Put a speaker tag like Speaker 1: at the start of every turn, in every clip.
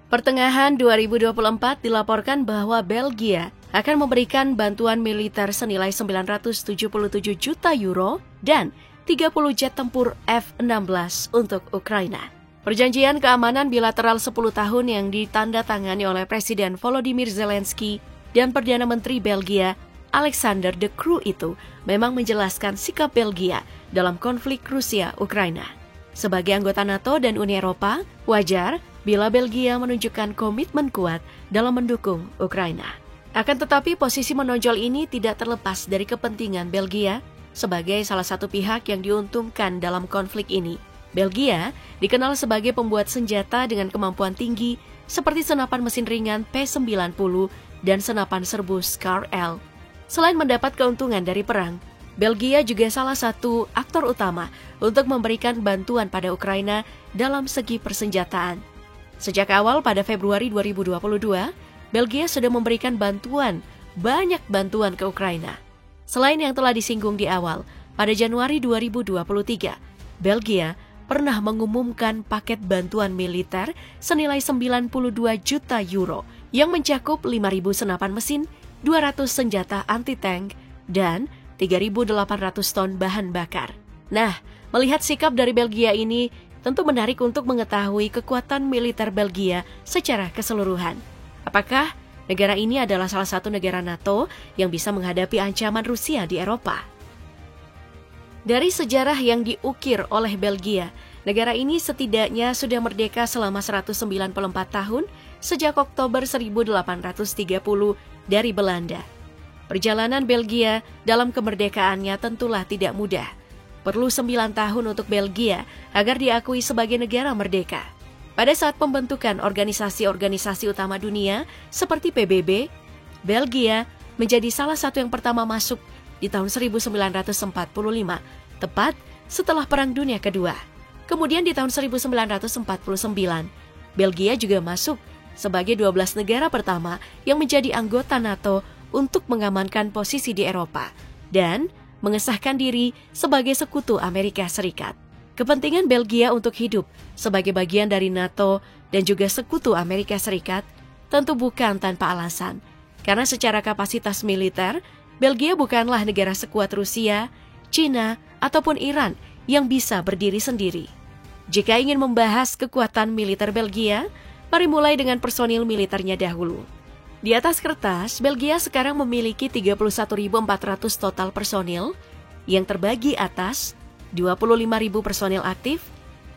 Speaker 1: Pertengahan 2024 dilaporkan bahwa Belgia akan memberikan bantuan militer senilai 977 juta euro dan 30 jet tempur F-16 untuk Ukraina. Perjanjian keamanan bilateral 10 tahun yang ditandatangani oleh Presiden Volodymyr Zelensky dan Perdana Menteri Belgia Alexander De Croo itu memang menjelaskan sikap Belgia dalam konflik Rusia-Ukraina. Sebagai anggota NATO dan Uni Eropa, wajar bila Belgia menunjukkan komitmen kuat dalam mendukung Ukraina. Akan tetapi posisi menonjol ini tidak terlepas dari kepentingan Belgia sebagai salah satu pihak yang diuntungkan dalam konflik ini. Belgia dikenal sebagai pembuat senjata dengan kemampuan tinggi seperti senapan mesin ringan P-90 dan senapan serbu SCAR-L. Selain mendapat keuntungan dari perang, Belgia juga salah satu aktor utama untuk memberikan bantuan pada Ukraina dalam segi persenjataan. Sejak awal pada Februari 2022, Belgia sudah memberikan banyak bantuan ke Ukraina. Selain yang telah disinggung di awal, pada Januari 2023, Belgia pernah mengumumkan paket bantuan militer senilai 92 juta euro yang mencakup 5.000 senapan mesin, 200 senjata anti-tank, dan 3.800 ton bahan bakar. Nah, melihat sikap dari Belgia ini, tentu menarik untuk mengetahui kekuatan militer Belgia secara keseluruhan. Apakah negara ini adalah salah satu negara NATO yang bisa menghadapi ancaman Rusia di Eropa? Dari sejarah yang diukir oleh Belgia, negara ini setidaknya sudah merdeka selama 194 tahun sejak Oktober 1830 dari Belanda. Perjalanan Belgia dalam kemerdekaannya tentulah tidak mudah. Perlu 9 tahun untuk Belgia agar diakui sebagai negara merdeka. Pada saat pembentukan organisasi-organisasi utama dunia seperti PBB, Belgia menjadi salah satu yang pertama masuk di tahun 1945, tepat setelah Perang Dunia Kedua. Kemudian di tahun 1949, Belgia juga masuk sebagai 12 negara pertama yang menjadi anggota NATO untuk mengamankan posisi di Eropa dan mengesahkan diri sebagai sekutu Amerika Serikat. Kepentingan Belgia untuk hidup sebagai bagian dari NATO dan juga sekutu Amerika Serikat tentu bukan tanpa alasan, karena secara kapasitas militer, Belgia bukanlah negara sekuat Rusia, China, ataupun Iran yang bisa berdiri sendiri. Jika ingin membahas kekuatan militer Belgia, mari mulai dengan personil militernya dahulu. Di atas kertas, Belgia sekarang memiliki 31.400 total personil yang terbagi atas 25.000 personil aktif,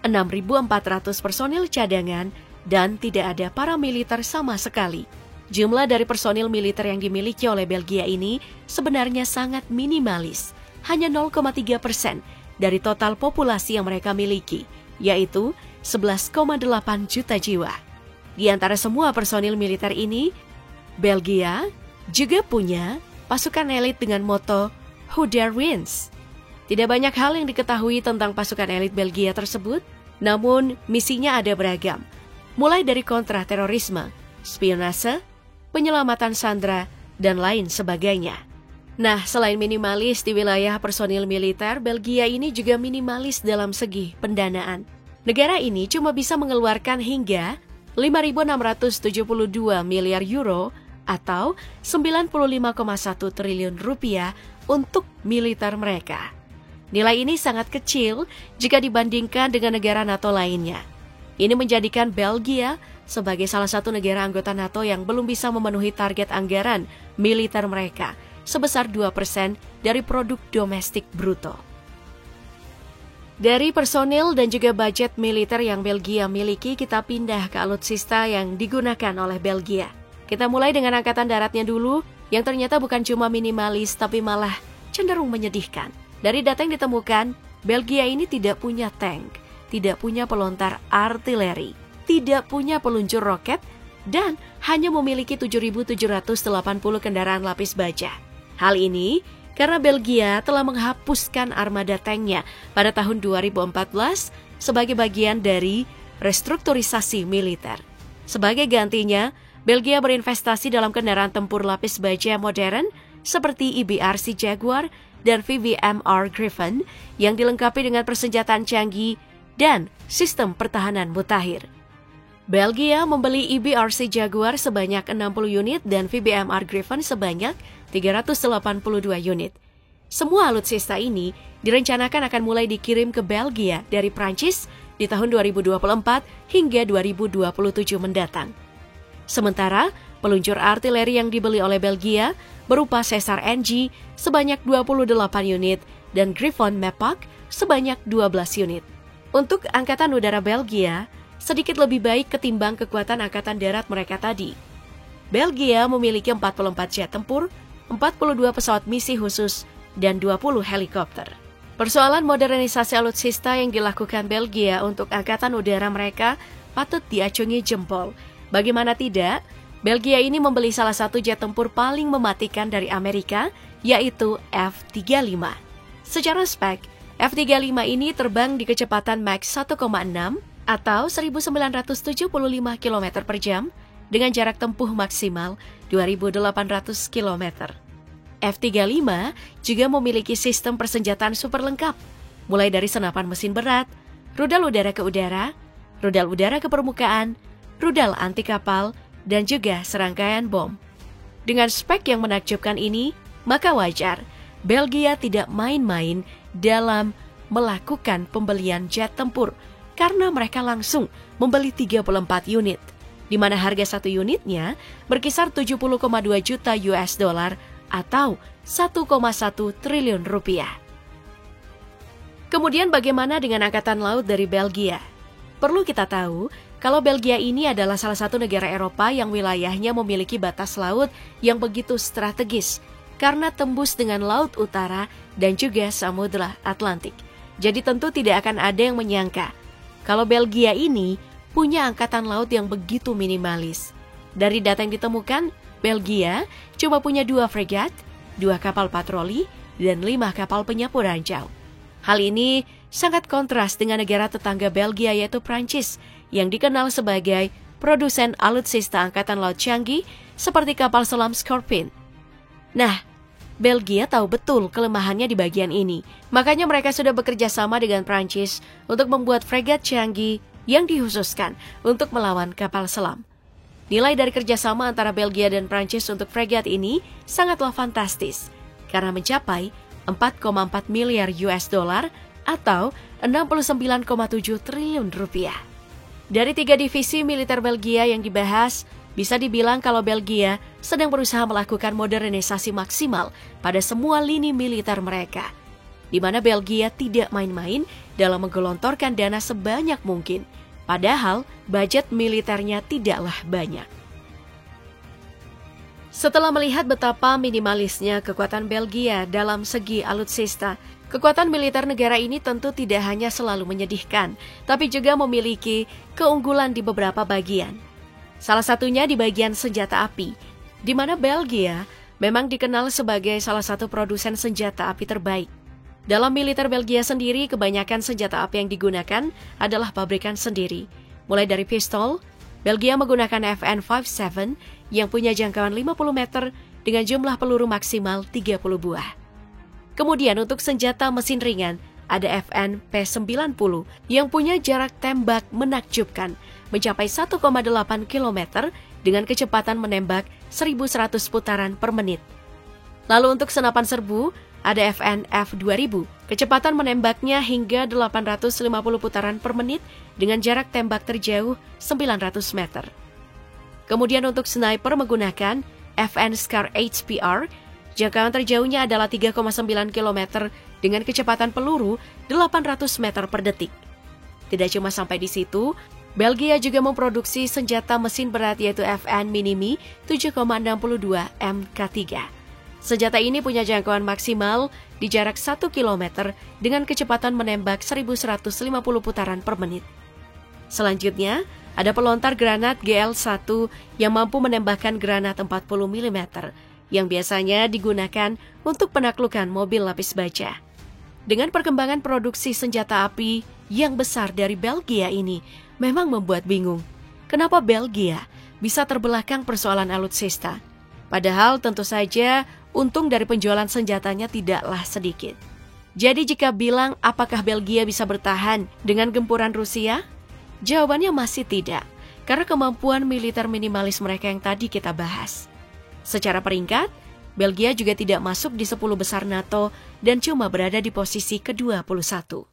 Speaker 1: 6.400 personil cadangan, dan tidak ada paramiliter sama sekali. Jumlah dari personil militer yang dimiliki oleh Belgia ini sebenarnya sangat minimalis, hanya 0,3% dari total populasi yang mereka miliki, yaitu 11,8 juta jiwa. Di antara semua personil militer ini, Belgia juga punya pasukan elit dengan moto Who Dare Wins. Tidak banyak hal yang diketahui tentang pasukan elit Belgia tersebut, namun misinya ada beragam, mulai dari kontra-terorisme, spionase, penyelamatan sandera, dan lain sebagainya. Nah, selain minimalis di wilayah personil militer, Belgia ini juga minimalis dalam segi pendanaan. Negara ini cuma bisa mengeluarkan hingga 5.672 miliar euro atau 95,1 triliun rupiah untuk militer mereka. Nilai ini sangat kecil jika dibandingkan dengan negara NATO lainnya. Ini menjadikan Belgia sebagai salah satu negara anggota NATO yang belum bisa memenuhi target anggaran militer mereka sebesar 2% dari produk domestik bruto. Dari personil dan juga budget militer yang Belgia miliki, kita pindah ke alutsista yang digunakan oleh Belgia. Kita mulai dengan angkatan daratnya dulu, yang ternyata bukan cuma minimalis, tapi malah cenderung menyedihkan. Dari data yang ditemukan, Belgia ini tidak punya tank, tidak punya pelontar artileri, tidak punya peluncur roket, dan hanya memiliki 7.780 kendaraan lapis baja. Hal ini karena Belgia telah menghapuskan armada tanknya pada tahun 2014 sebagai bagian dari restrukturisasi militer. Sebagai gantinya, Belgia berinvestasi dalam kendaraan tempur lapis baja modern seperti IBRC Jaguar dan VVMR Griffon yang dilengkapi dengan persenjataan canggih dan sistem pertahanan mutakhir. Belgia membeli EBRC Jaguar sebanyak 60 unit dan VBMR Griffon sebanyak 382 unit. Semua alutsista ini direncanakan akan mulai dikirim ke Belgia dari Prancis di tahun 2024 hingga 2027 mendatang. Sementara, peluncur artileri yang dibeli oleh Belgia berupa Caesar NG sebanyak 28 unit dan Griffon Mapak sebanyak 12 unit. Untuk Angkatan Udara Belgia, sedikit lebih baik ketimbang kekuatan Angkatan Darat mereka tadi. Belgia memiliki 44 jet tempur, 42 pesawat misi khusus, dan 20 helikopter. Persoalan modernisasi alutsista yang dilakukan Belgia untuk Angkatan Udara mereka patut diacungi jempol. Bagaimana tidak, Belgia ini membeli salah satu jet tempur paling mematikan dari Amerika, yaitu F-35. Secara spek, F-35 ini terbang di kecepatan Mach 1,6 atau 1975 km per jam dengan jarak tempuh maksimal 2.800 km. F-35 juga memiliki sistem persenjataan super lengkap, mulai dari senapan mesin berat, rudal udara ke udara, rudal udara ke permukaan, rudal anti kapal, dan juga serangkaian bom. Dengan spek yang menakjubkan ini, maka wajar Belgia tidak main-main dalam melakukan pembelian jet tempur karena mereka langsung membeli 34 unit, di mana harga satu unitnya berkisar 70,2 juta US dollar atau 1,1 triliun rupiah. Kemudian bagaimana dengan Angkatan Laut dari Belgia? Perlu kita tahu kalau Belgia ini adalah salah satu negara Eropa yang wilayahnya memiliki batas laut yang begitu strategis karena tembus dengan Laut Utara dan juga Samudra Atlantik. Jadi tentu tidak akan ada yang menyangka kalau Belgia ini punya angkatan laut yang begitu minimalis. Dari data yang ditemukan, Belgia cuma punya 2 fregat, 2 kapal patroli, dan 5 kapal penyapu ranjau. Hal ini sangat kontras dengan negara tetangga Belgia yaitu Prancis yang dikenal sebagai produsen alutsista angkatan laut canggih seperti kapal selam Scorpion. Nah, Belgia tahu betul kelemahannya di bagian ini. Makanya mereka sudah bekerja sama dengan Prancis untuk membuat fregat canggih yang dikhususkan untuk melawan kapal selam. Nilai dari kerjasama antara Belgia dan Prancis untuk fregat ini sangatlah fantastis karena mencapai 4,4 miliar US dollar atau 69,7 triliun rupiah. Dari 3 divisi militer Belgia yang dibahas, bisa dibilang kalau Belgia sedang berusaha melakukan modernisasi maksimal pada semua lini militer mereka, di mana Belgia tidak main-main dalam menggelontorkan dana sebanyak mungkin, padahal budget militernya tidaklah banyak. Setelah melihat betapa minimalisnya kekuatan Belgia dalam segi alutsista, kekuatan militer negara ini tentu tidak hanya selalu menyedihkan, tapi juga memiliki keunggulan di beberapa bagian. Salah satunya di bagian senjata api, di mana Belgia memang dikenal sebagai salah satu produsen senjata api terbaik. Dalam militer Belgia sendiri, kebanyakan senjata api yang digunakan adalah pabrikan sendiri. Mulai dari pistol, Belgia menggunakan FN57 yang punya jangkauan 50 meter dengan jumlah peluru maksimal 30 buah. Kemudian untuk senjata mesin ringan, ada FN P90 yang punya jarak tembak menakjubkan, mencapai 1,8 km dengan kecepatan menembak 1.100 putaran per menit. Lalu untuk senapan serbu, ada FN F2000, kecepatan menembaknya hingga 850 putaran per menit dengan jarak tembak terjauh 900 meter. Kemudian untuk sniper menggunakan FN Scar HPR, jangkauan terjauhnya adalah 3,9 km dengan kecepatan peluru 800 meter per detik. Tidak cuma sampai di situ, Belgia juga memproduksi senjata mesin berat yaitu FN Minimi 7,62 MK3. Senjata ini punya jangkauan maksimal di jarak 1 km dengan kecepatan menembak 1.150 putaran per menit. Selanjutnya, ada pelontar granat GL1 yang mampu menembakkan granat 40 mm yang biasanya digunakan untuk penaklukan mobil lapis baja. Dengan perkembangan produksi senjata api yang besar dari Belgia ini, memang membuat bingung. Kenapa Belgia bisa terbelakang persoalan alutsista? Padahal tentu saja untung dari penjualan senjatanya tidaklah sedikit. Jadi jika bilang apakah Belgia bisa bertahan dengan gempuran Rusia? Jawabannya masih tidak. karena kemampuan militer minimalis mereka yang tadi kita bahas. Secara peringkat, Belgia juga tidak masuk di 10 besar NATO dan cuma berada di posisi ke-21.